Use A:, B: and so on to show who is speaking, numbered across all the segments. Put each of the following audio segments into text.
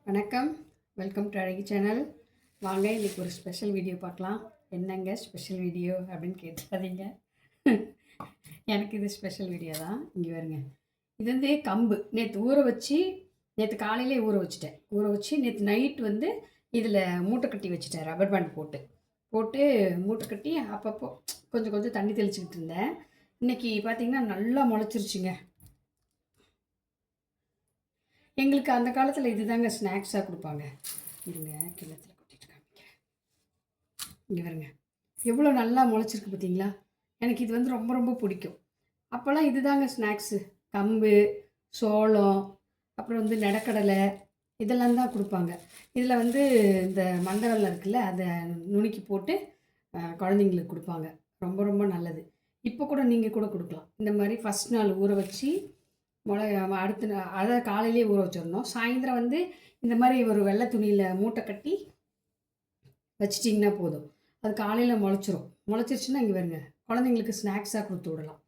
A: வணக்கம், welcome to அழகி channel. வாங்க இன்றைக்கி ஒரு ஸ்பெஷல் வீடியோ பார்க்கலாம். என்னங்க ஸ்பெஷல் வீடியோ அப்படின்னு கேட்டுறாதீங்க. எனக்கு இது ஸ்பெஷல் வீடியோ தான். இங்கே வருங்க, இது வந்து கம்பு நேற்று ஊற வச்சு, நேற்று காலையிலே ஊற வச்சு நேற்று நைட் வந்து இதில் மூட்டை கட்டி வச்சுட்டேன். ரப்பர் பேண்ட் போட்டு மூட்டை கட்டி அப்பப்போ கொஞ்சம் கொஞ்சம் தண்ணி தெளிச்சுக்கிட்டு இருந்தேன். இன்றைக்கி பார்த்திங்கன்னா நல்லா முளைச்சிருச்சுங்க. எங்களுக்கு அந்த காலத்தில் இது தாங்க ஸ்நாக்ஸாக கொடுப்பாங்க. இருங்க, கிண்ணத்தில் கொட்டிட்டு காமிக்கிறேன். இங்கே வருங்க, எவ்வளோ நல்லா முளைச்சிருக்கு பார்த்தீங்களா. எனக்கு இது வந்து ரொம்ப ரொம்ப பிடிக்கும். அப்போல்லாம் இது தாங்க ஸ்நாக்ஸு. கம்பு, சோளம், அப்புறம் வந்து நெடக்கடலை, இதெல்லாம் தான் கொடுப்பாங்க. இதில் வந்து இந்த மண்டவெல்லம் இருக்குல்ல, அதை நுணுக்கி போட்டு குழந்தைங்களுக்கு கொடுப்பாங்க. ரொம்ப ரொம்ப நல்லது. இப்போ கூட நீங்கள் கூட கொடுக்கலாம். இந்த மாதிரி ஃபஸ்ட் நாள் ஊற வச்சு அடுத்த அதை காலையிலேயே ஊற வச்சிடணும். சாயந்தரம் வந்து இந்த மாதிரி ஒரு வெள்ளை துணியில் மூட்டை கட்டி வச்சிட்டிங்கன்னா போதும். அது காலையில் முளைச்சிருச்சுன்னா இங்கே வருங்க, குழந்தைங்களுக்கு ஸ்நாக்ஸாக கொடுத்து விடலாம்.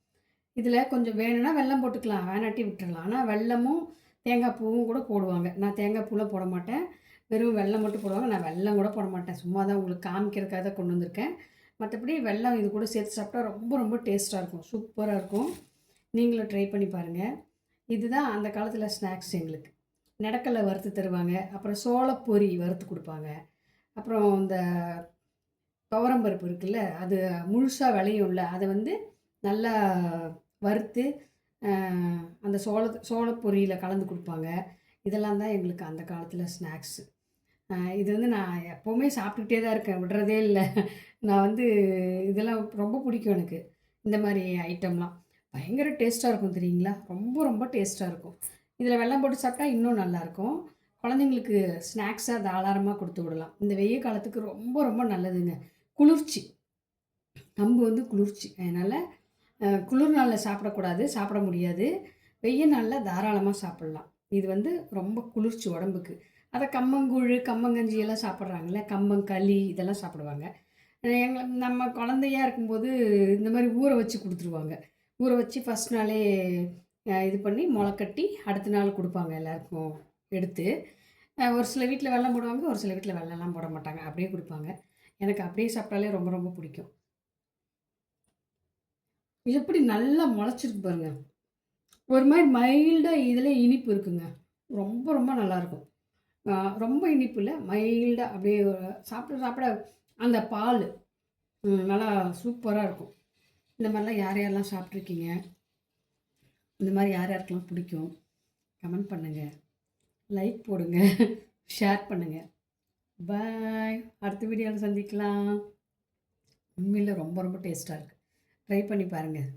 A: இதில் கொஞ்சம் வேணும்னா வெல்லம் போட்டுக்கலாம், வேணாட்டி விட்டுடலாம். ஆனால் வெல்லமும் தேங்காய் பூவும் கூட போடுவாங்க. நான் தேங்காய் பூலாம் போட மாட்டேன், வெறும் வெல்லம் மட்டும் போடுவாங்க. நான் வெல்லம் கூட போட மாட்டேன், சும்மா தான் உங்களுக்கு காமிக்கிறதுக்காக தான் கொண்டு வந்திருக்கேன். மற்றபடி வெல்லம் இது கூட சேர்த்து சாப்பிட்டா ரொம்ப ரொம்ப டேஸ்ட்டாக இருக்கும், சூப்பராக இருக்கும். நீங்களும் ட்ரை பண்ணி பாருங்கள். இதுதான் அந்த காலத்தில் ஸ்நாக்ஸ். எங்களுக்கு நெடக்கடலை வறுத்து தருவாங்க, அப்புறம் சோளப்பொரி வறுத்து கொடுப்பாங்க, அப்புறம் இந்த துவரம்பருப்பு இருக்குல்ல, அது முழுசாக விளையும்ல, அதை வந்து நல்லா வறுத்து அந்த சோளப்பொரியில் கலந்து கொடுப்பாங்க. இதெல்லாம் தான் எங்களுக்கு அந்த காலத்தில் ஸ்நாக்ஸு. இது வந்து நான் எப்போவுமே சாப்பிட்டுக்கிட்டே தான் இருக்கேன், விடுறதே இல்லை. நான் வந்து இதெல்லாம் ரொம்ப பிடிக்கும் எனக்கு. இந்த மாதிரி ஐட்டம்லாம் பயங்கர டேஸ்ட்டாக இருக்கும் தெரியுங்களா, ரொம்ப ரொம்ப டேஸ்ட்டாக இருக்கும். இதில் வெல்லம் போட்டு சாப்பிட்டா இன்னும் நல்லாயிருக்கும். குழந்தைங்களுக்கு ஸ்நாக்ஸாக தாராளமாக கொடுத்து விடலாம். இந்த வெயில் காலத்துக்கு ரொம்ப ரொம்ப நல்லதுங்க. குளிர்ச்சி, கம்பு வந்து குளிர்ச்சி. அதனால் குளிர் நாளில் சாப்பிட முடியாது. வெயில் நாளில் தாராளமாக சாப்பிட்லாம். இது வந்து ரொம்ப குளிர்ச்சி உடம்புக்கு. அதை கம்மங்கூழ், கம்மங்கஞ்சி எல்லாம் சாப்பிட்றாங்களே, கம்பங்களி இதெல்லாம் சாப்பிடுவாங்க. நம்ம குழந்தையாக இருக்கும்போது இந்த மாதிரி ஊற வச்சு கொடுத்துருவாங்க. ஊற வச்சு ஃபஸ்ட் நாளே இது பண்ணி முளைக்கட்டி அடுத்த நாள் கொடுப்பாங்க எல்லாருக்கும் எடுத்து. ஒரு சில வீட்டில் வெல்லம் போடுவாங்க, ஒரு சில வீட்டில் வெல்லம்லாம் போட மாட்டாங்க, அப்படியே கொடுப்பாங்க. எனக்கு அப்படியே சாப்பிட்டாலே ரொம்ப ரொம்ப பிடிக்கும். எப்படி நல்லா முளைச்சிருக்கு பாருங்கள். ஒரு மாதிரி மைல்டாக இதில் இனிப்பு இருக்குங்க, ரொம்ப ரொம்ப நல்லாயிருக்கும். ரொம்ப இனிப்பு இல்லை, மைல்டாக அப்படியே சாப்பிட அந்த பால் நல்லா சூப்பராக இருக்கும். இந்த மாதிரிலாம் யார் யாரெல்லாம் சாப்பிட்ருக்கீங்க, இந்த மாதிரி யார் யாருக்கெல்லாம் பிடிக்கும் கமெண்ட் பண்ணுங்கள், லைக் போடுங்க, ஷேர் பண்ணுங்கள். பாய், அடுத்த வீடியோவில் சந்திக்கலாம். உண்மையில் ரொம்ப ரொம்ப டேஸ்ட்டாக இருக்குது, ட்ரை பண்ணி பாருங்கள்.